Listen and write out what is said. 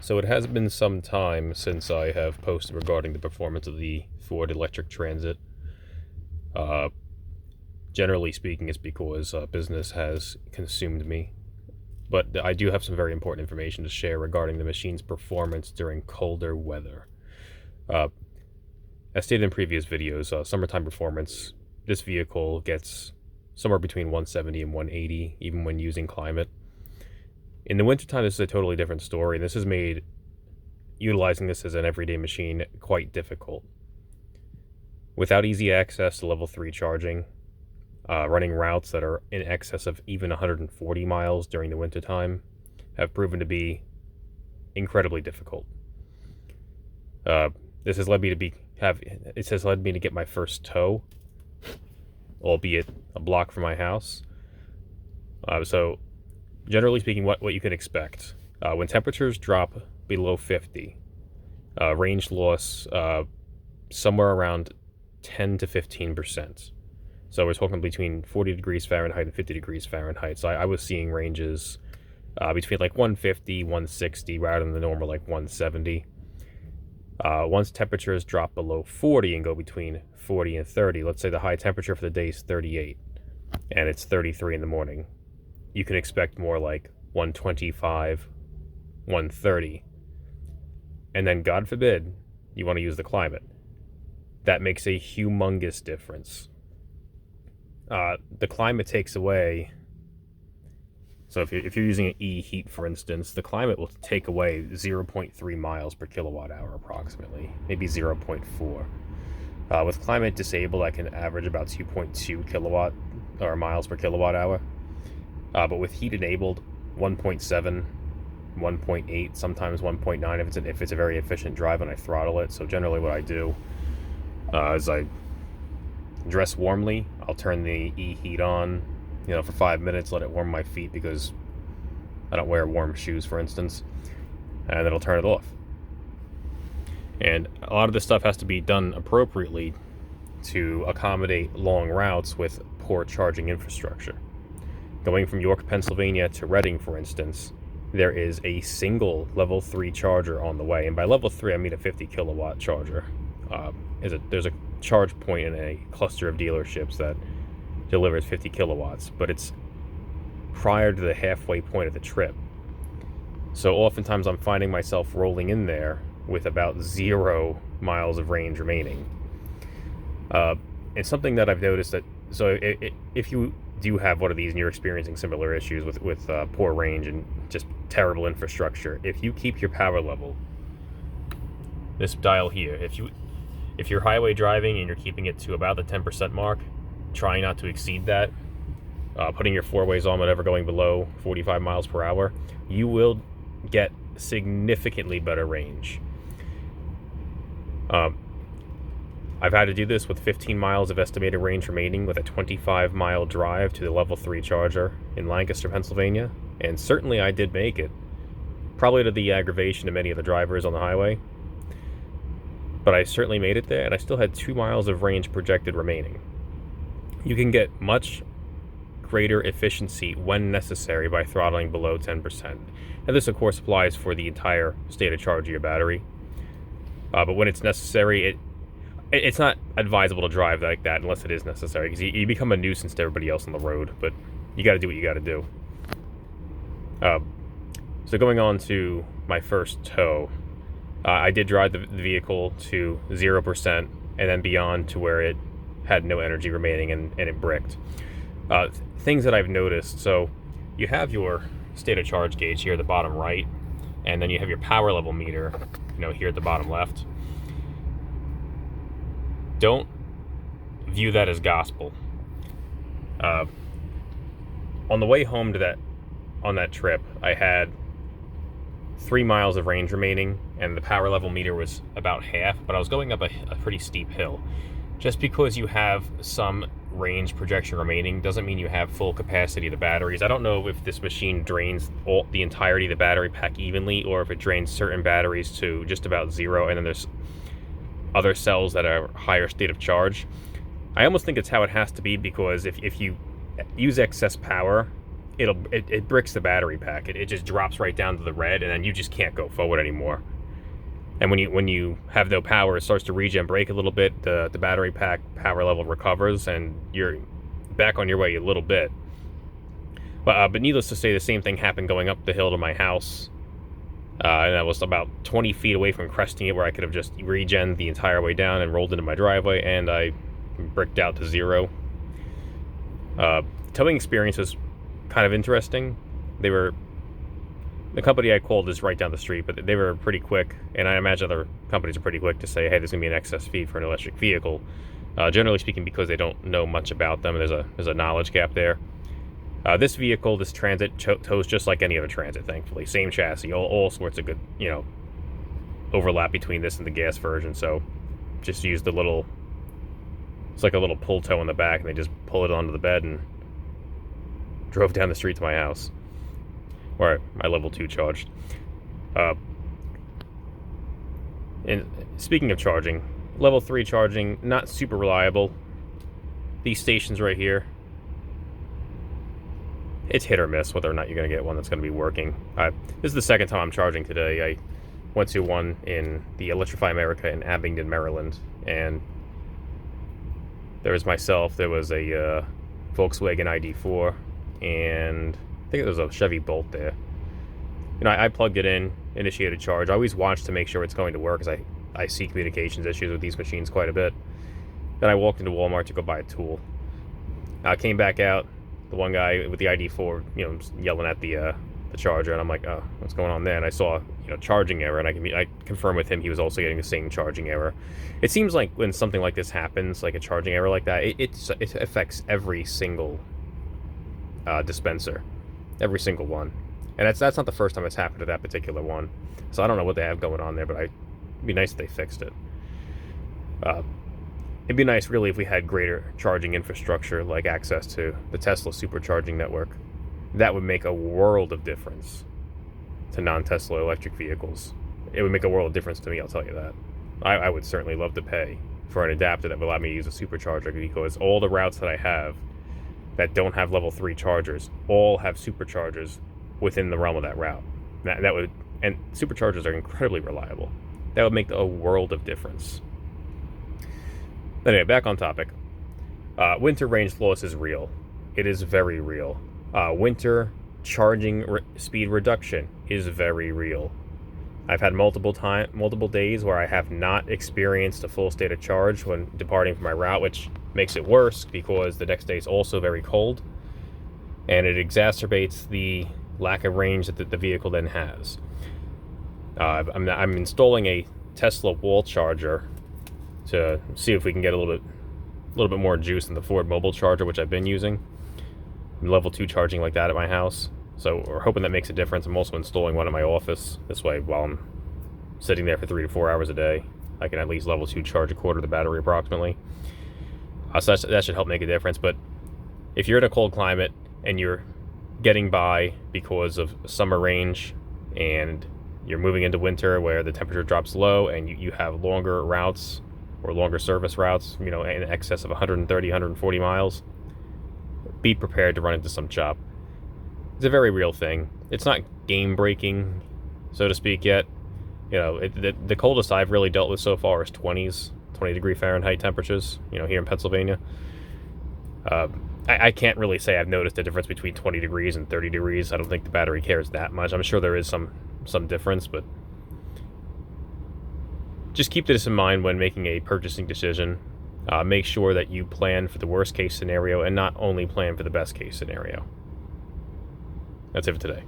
So it has been some time since I have posted regarding the performance of the Ford Electric Transit. Uh, Generally speaking, it's because business has consumed me. But I do have some very important information to share regarding the machine's performance during colder weather. Uh, as stated in previous videos, summertime performance, this vehicle gets somewhere between 170 and 180, even when using climate. In the wintertime, this is a totally different story. This has made utilizing this as an everyday machine quite difficult. Without easy access to level 3 charging, running routes that are in excess of even 140 miles during the wintertime have proven to be incredibly difficult. This has led me to get my first tow, albeit a block from my house. So, generally speaking, what you can expect when temperatures drop below 50, range loss somewhere around 10 to 15%. So we're talking between 40 degrees Fahrenheit and 50 degrees Fahrenheit. So I was seeing ranges between like 150, 160, rather than the normal like 170. Once temperatures drop below 40 and go between 40 and 30, let's say the high temperature for the day is 38 and it's 33 in the morning, you can expect more like 125, 130. And then, God forbid, you want to use the climate. That makes a humongous difference. The climate takes away. So if you're using an E-heat, for instance, the climate will take away 0.3 miles per kilowatt hour approximately, maybe 0.4. With climate disabled, I can average about 2.2 kilowatt or miles per kilowatt hour. But with heat enabled, 1.7, 1.8, sometimes 1.9 if it's a very efficient drive and I throttle it. So generally, what I do is I dress warmly. I'll turn the E-heat on, for 5 minutes, let it warm my feet because I don't wear warm shoes, for instance, and then I'll turn it off. And a lot of this stuff has to be done appropriately to accommodate long routes with poor charging infrastructure. Going from York, Pennsylvania to Reading, for instance, there is a single level 3 charger on the way. And by level 3, I mean a 50 kilowatt charger. There's a charge point in a cluster of dealerships that delivers 50 kilowatts, but it's prior to the halfway point of the trip. So oftentimes I'm finding myself rolling in there with about 0 miles of range remaining. It's something that I've noticed that, so if you do have one of these and you're experiencing similar issues with poor range and just terrible infrastructure, if you keep your power level, this dial here, if you're highway driving and you're keeping it to about the 10% mark, trying not to exceed that, putting your four-ways on whenever going below 45 miles per hour, you will get significantly better range. I've had to do this with 15 miles of estimated range remaining with a 25-mile drive to the level 3 charger in Lancaster, Pennsylvania, and certainly I did make it, probably to the aggravation of many of the drivers on the highway. But I certainly made it there, and I still had 2 miles of range projected remaining. You can get much greater efficiency when necessary by throttling below 10%. And this, of course, applies for the entire state of charge of your battery. But when it's necessary, it's not advisable to drive like that unless it is necessary, because you become a nuisance to everybody else on the road. But you got to do what you got to do. So going on to my first tow, I did drive the vehicle to 0% and then beyond to where it had no energy remaining and it bricked. Things that I've noticed, so you have your state of charge gauge here at the bottom right, and then you have your power level meter, here at the bottom left. Don't view that as gospel. On the way home on that trip, I had 3 miles of range remaining, and the power level meter was about half, but I was going up a pretty steep hill. Just because you have some range projection remaining doesn't mean you have full capacity of the batteries. I don't know if this machine drains the entirety of the battery pack evenly, or if it drains certain batteries to just about 0, and then there's other cells that are higher state of charge. I almost think it's how it has to be, because if you use excess power it bricks the battery pack. It just drops right down to the red, and then you just can't go forward anymore. And when you have no power, it starts to regen brake a little bit. The battery pack power level recovers, and you're back on your way a little bit. But needless to say, the same thing happened going up the hill to my house. And I was about 20 feet away from cresting it, where I could have just regen the entire way down and rolled into my driveway, and I bricked out to zero. Towing experience was kind of interesting. The company I called is right down the street, but they were pretty quick, and I imagine other companies are pretty quick to say, hey, there's going to be an excess fee for an electric vehicle. Generally speaking, because they don't know much about them, and there's a knowledge gap there. This vehicle, this Transit, tows just like any other Transit, thankfully. Same chassis, all sorts of good, overlap between this and the gas version. So just use the little, it's like a little pull tow in the back, and they just pull it onto the bed and drove down the street to my house, where my level 2 charged. And speaking of charging, level 3 charging, not super reliable. These stations right here, it's hit or miss whether or not you're going to get one that's going to be working. This is the second time I'm charging today. I went to one in the Electrify America in Abingdon, Maryland, and there was myself, there was a Volkswagen ID4, and I think there was a Chevy Bolt there. I plugged it in, initiated charge. I always watch to make sure it's going to work, because I see communications issues with these machines quite a bit. Then I walked into Walmart to go buy a tool. I came back out. The one guy with the ID4, yelling at the charger, and I'm like, oh, what's going on there? And I saw, charging error, and I confirmed with him he was also getting the same charging error. It seems like when something like this happens, like a charging error like that, it affects every single dispenser, every single one, and that's not the first time it's happened to that particular one. So I don't know what they have going on there, but it'd be nice if they fixed it. It'd be nice, really, if we had greater charging infrastructure, like access to the Tesla supercharging network. That would make a world of difference to non-Tesla electric vehicles. It would make a world of difference to me, I'll tell you that. I would certainly love to pay for an adapter that would allow me to use a supercharger, because all the routes that I have that don't have level 3 chargers all have superchargers within the realm of that route. And superchargers are incredibly reliable. That would make a world of difference. Anyway, back on topic. Winter range loss is real. It is very real. Winter charging speed reduction is very real. I've had multiple days where I have not experienced a full state of charge when departing from my route, which makes it worse because the next day is also very cold, and it exacerbates the lack of range that the vehicle then has. I'm installing a Tesla wall charger to see if we can get a little bit more juice than the Ford mobile charger, which I've been using. I'm level 2 charging like that at my house, so we're hoping that makes a difference. I'm also installing one at my office. This way, while I'm sitting there for 3 to 4 hours a day, I can at least level 2 charge a quarter of the battery approximately. So that should help make a difference. But if you're in a cold climate and you're getting by because of summer range, and you're moving into winter where the temperature drops low, and you have longer routes or longer service routes, in excess of 130, 140 miles, be prepared to run into some chop. It's a very real thing. It's not game-breaking, so to speak, yet. The coldest I've really dealt with so far is 20 degree Fahrenheit temperatures, here in Pennsylvania. I can't really say I've noticed a difference between 20 degrees and 30 degrees. I don't think the battery cares that much. I'm sure there is some difference, but just keep this in mind when making a purchasing decision. Make sure that you plan for the worst case scenario and not only plan for the best case scenario. That's it for today.